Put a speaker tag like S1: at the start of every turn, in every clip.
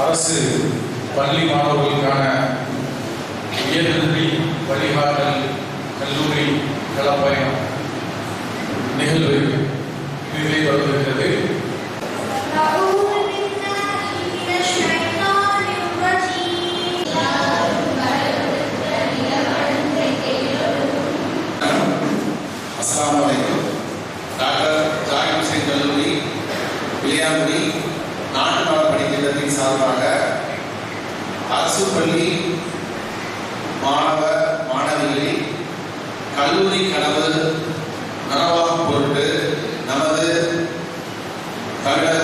S1: அரசு பள்ளி மாணவர்களுக்கான உயர்கல்வி வழிகாட்டல் கல்லூரி களப்பயணம் நிகழ்வு இதுவே தொடர்கிறது.
S2: அஸ்ஸலாமு அலைக்கும். டாக்டர் ஜாகிர் ஹுசைன் கல்லூரி பிள்ளையாங்குடி நாட்டு நல பணித்திட்டத்தின் சார்பாக அரசு பள்ளி மாணவ மாணவிகளின் கல்லூரி கனவு நனவாகும் பொருட்டு நமது தமிழக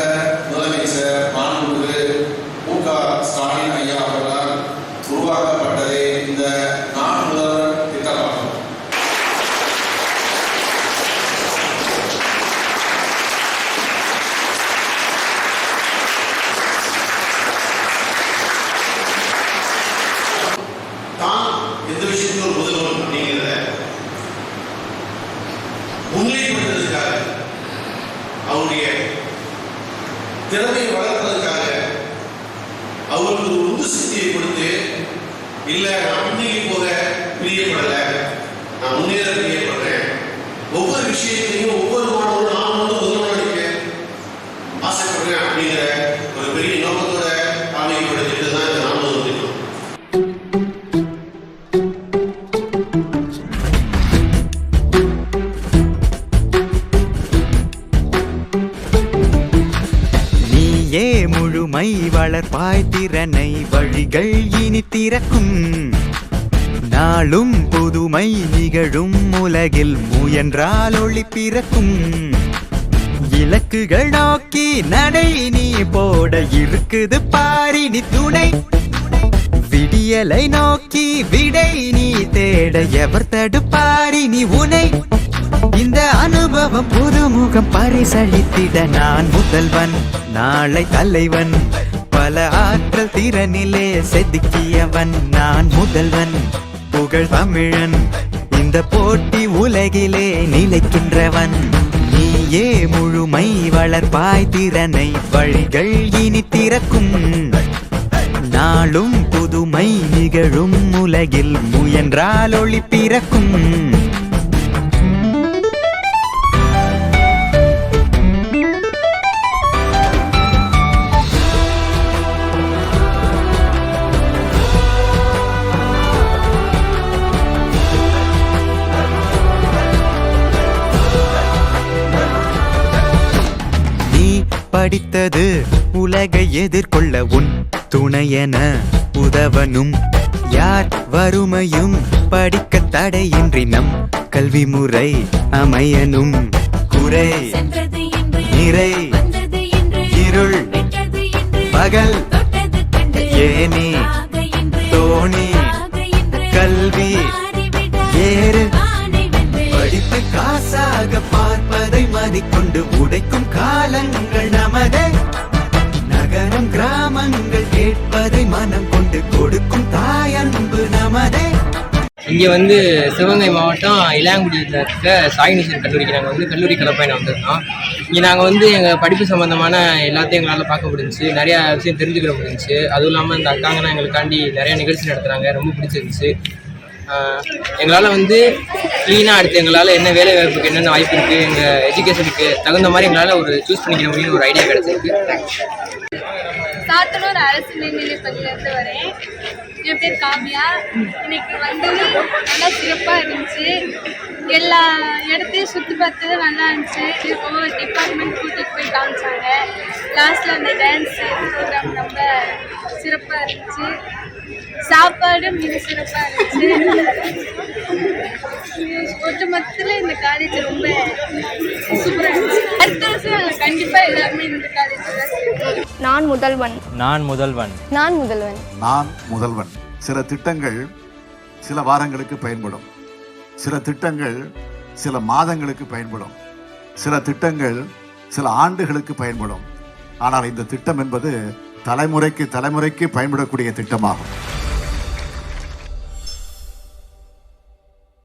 S2: முதலமைச்சர் மாண்புமிகு மு.க. ஸ்டாலின் ஐயா அவர்களால் உருவாக்கப்பட்டதே இந்த நாடு முதல்வர் திட்டமாகும். எந்த விஷயத்துக்கு ஒரு முதல்வர் அப்படிங்கிறத முன்னிலைப்படுத்துறதுக்காக, அவருடைய திறமையை வளர்ப்பதற்காக அவருக்கு ஒரு உந்து சக்தியை கொடுத்து, இல்லை நான் முன்னேறி போக பிரியப்படலை, நான் முன்னேற பிரியப்படுறேன், ஒவ்வொரு விஷயத்தையும் ஒவ்வொரு மாணவரும் நான் வந்து முதல்வர் அடிக்க ஆசைப்படுறேன் அப்படிங்கிற ஒரு பெரிய நோக்கத்தோட அமைக்கப்படுத்திட்டு தான் இந்த நான் முதல்வர் திட்டம்.
S3: முழுமை வளர்ப்பாய் திறனை வழிகள் இனி திறக்கும். நாளும் புதுமை நிகழும் உலகில் முயன்றால் ஒளி பிறக்கும். இலக்குகள் நோக்கி நடை நீ போட இருக்குது பாரினி துணை. விடியலை நோக்கி விடை நீ தேட எவர் தடுப்பாரினி உனை. இந்த அனுபவம் புதுமுகம் பரிசளித்திட நான் முதல்வன் நாளை தலைவன். பல ஆற்றல் திறனிலே செதுக்கியவன் நான் முதல்வன் புகழ் தமிழன். இந்த போட்டி உலகிலே நிலைக்கின்றவன். நீயே முழுமை வளர்ப்பாய் திறனை வழிகள் இனி திறக்கும். நாளும் புதுமை நிகழும் உலகில் முயன்றால் ஒளி பிறக்கும். படித்தது உலகை எதிர்கொள்ள உன் துணையென உதவனும். யார் வறுமையும் படிக்க தடையின்றி நம் கல்வி முறை அமையனும். குறை நிறை இருள் பகல் ஏனி தோணி கல்வி ஏறு. படித்து காசாக பார்ப்பதை மதிக்கொண்டு உடைக்கும் காலங்கள் நமதே. நகரம் கிராமங்கள் கேட்பதை மனம் கொண்டு கொடுக்கும் தாயன்பு நமதே.
S4: இங்கே வந்து சிவகங்கை மாவட்டம் இளையாங்குடியில் இருக்க சாய்நீஸ்வரர் கல்லூரிக்கு நாங்கள் வந்து கல்லூரி கலப்பயணம் வந்திருந்தோம். இங்கே நாங்கள் வந்து எங்கள் படிப்பு சம்மந்தமான எல்லாத்தையும் எங்களால் பார்க்க முடிஞ்சிச்சு, நிறையா விஷயம் தெரிஞ்சுக்கிற முடிஞ்சிச்சு. அதுவும் இல்லாமல் இந்த அக்காங்கன்னா எங்களுக்காண்டி நிறையா நிகழ்ச்சி நடத்துகிறாங்க, ரொம்ப பிடிச்சிருந்துச்சு. எங்களால் வந்து க்ளீனாக அடுத்து எங்களால் என்ன வேலை வாய்ப்புக்கு என்னென்ன வாய்ப்பு இருக்குது, எங்கள் எஜுகேஷனுக்கு தகுந்த மாதிரி எங்களால் ஒரு சூஸ் பண்ணிக்கிற முடியும் ஒரு ஐடியா கிடச்சிருக்கு.
S5: சாத்தனூர் அரசு மேல்நிலைப்பள்ளியிலேருந்து வரேன். என் பேர் காவியா. இன்னைக்கு வந்தது நல்லா சிறப்பாக இருந்துச்சு. எல்லா இடத்தையும் சுற்றி பார்த்தது நல்லா இருந்துச்சு. ஒவ்வொரு டிபார்ட்மெண்ட் கூட்டிகிட்டு போய் காமிச்சாங்க. லாஸ்ட்டில் அந்த டான்ஸ் ப்ரோக்ராம் ரொம்ப சிறப்பாக இருந்துச்சு. சாப்பாடு மிக சிறப்பாக இருந்துச்சு. ஒட்டுமொத்தத்தில் இந்த காலேஜ் ரொம்ப சூப்பராக இருந்துச்சு. அடுத்த வருஷம் கண்டிப்பாக எல்லாருமே இந்த காலேஜில் தான்.
S6: நான் முதல்வன்.
S7: நான் முதல்வன்.
S6: நான் முதல்வன்.
S8: நான் முதல்வன். சில திட்டங்கள் சில வாரங்களுக்கு பயன்படும், சில திட்டங்கள் சில மாதங்களுக்கு பயன்படும், சில திட்டங்கள் சில ஆண்டுகளுக்கு பயன்படும். ஆனால் இந்த திட்டம் என்பது தலைமுறைக்கு தலைமுறைக்கு பயன்படக்கூடிய திட்டமாகும்.